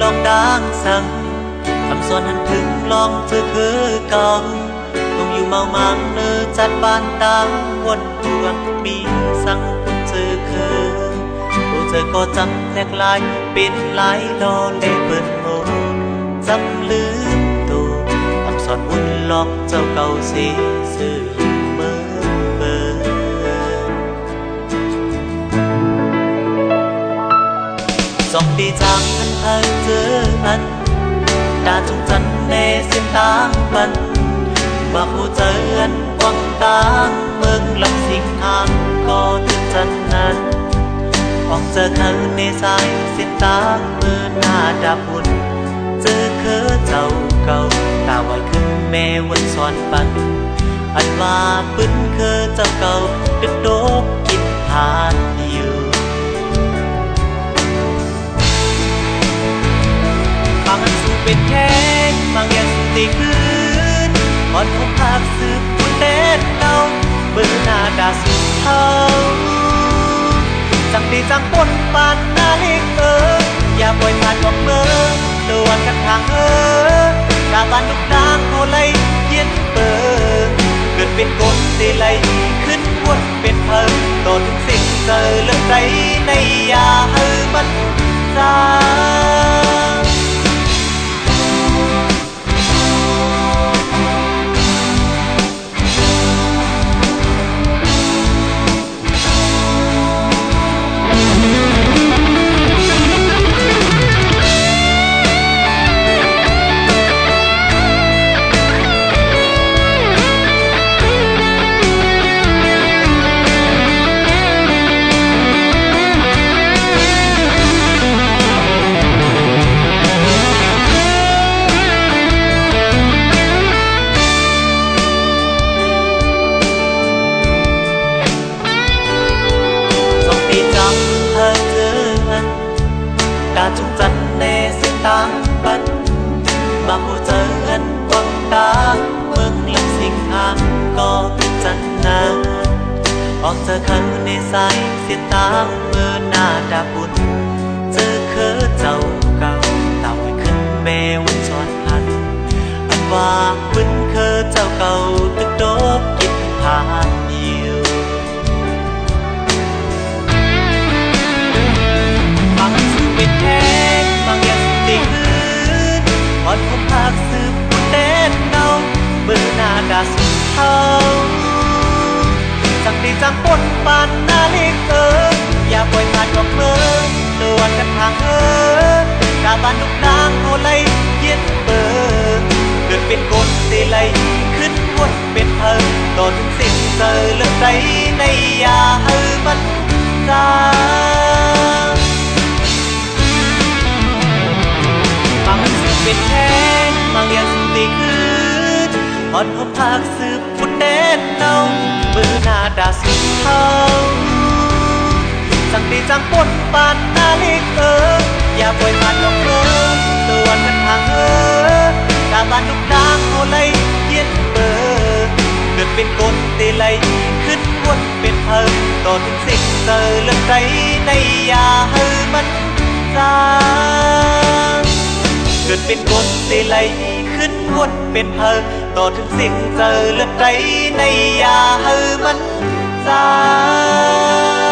ลองดังสั่งคำสอนหันถึงลองเจอคือเก่าต้องอยู่เมามังเนื้อจัดบ้านตังวนทวงมีสั่งคุณเจอคือผู้เจอก็จำแหลกลายเป็นหลายดอเล่เปิดโมจำลืมตัวคำสอนอุ่นหลอกเจ้าเก่าสีซื่อเมื่อเบอจองดีจังอันเธอเจออันดาจงจันในเส้นทางบันมาผู้เจออันกวางตางเมืองลำสิงหางก็ถึงจันนั้นออกเจอเธอในสายเส้นทางเมื่อหน้าดาบุญเจอเคอเจ้าเก่าตาไว้ขึ้นแม่วันสอนปันอันว่าปืนเคอเจ้าเก่าดึกโดบกินทานอยู่บางอันสู้เป็นแข้งบางอย่างสู้ตีคืนอ่อนอกหักสืบคุณเด็ดเก่าเบื่อหน้าดาสุดเท่าจังดีจังปนปานนาลิกอย่าปล่อยผ่านบอกเมื่อเดือนกันทางกาบานลูกนางโหไลเย็นเปิดเกิดเป็นคนได้ไล่ขึ้นวนเป็นเพิ่มต่อถึงสิ่งเจอเลือกใจในยาให้มันจางดาจงจันในเส้นทางบันมาผู้เจออันกวางตาเมืองลำสิงหางก็ถึงจันนาออกเจอคันในสายเส้นทางเมื่อหน้าดาบุญเจอเคอเจ้าเก่าเต่าขึ้นแม่วันสอนพันอันว่าปืนเคอเจ้าเก่าตึกโดบกินทานอยู่บางสู้เป็นแข้งบางอย่างสู้ตีคืนอ่อนอกหักสืบคุณเด็ดเก่าเบื่อหน้าดาสุดเท่าจังดีจังปนปานนาลิกอย่าปล่อยผ่านบอกเมื่อเดือนกันทางกาบานลูกนางโหไลเย็นเปิดเกิดเป็นคนได้ไล่ขึ้นวนเป็นเพิ่มต่อถึงสิ่งเจอเลือกใจในยาให้มันจางบางสู้เป็นแข้งบางอย่างสู้ตีคืนอ่อนอกหักสืบคุณเด็ดเก่าเบื่อหน้าดาสุดเท่าจังดีจังปนปานนาลิกอย่าปล่อยผ่านบอกเมื่อเดือนกันทางกาบานลูกนางโหไลเย็นเปิดเกิดเป็นคนได้ไล่ขึ้นวนเป็นเพิ่มต่อถึงสิ่งเจอเลือกใจในยาให้มันจางเกิดเป็นคนได้ไล่ขึ้นวนเป็นเพิ่มต่อถึงสิ่งเจอเลือกใจในยาให้มันจาง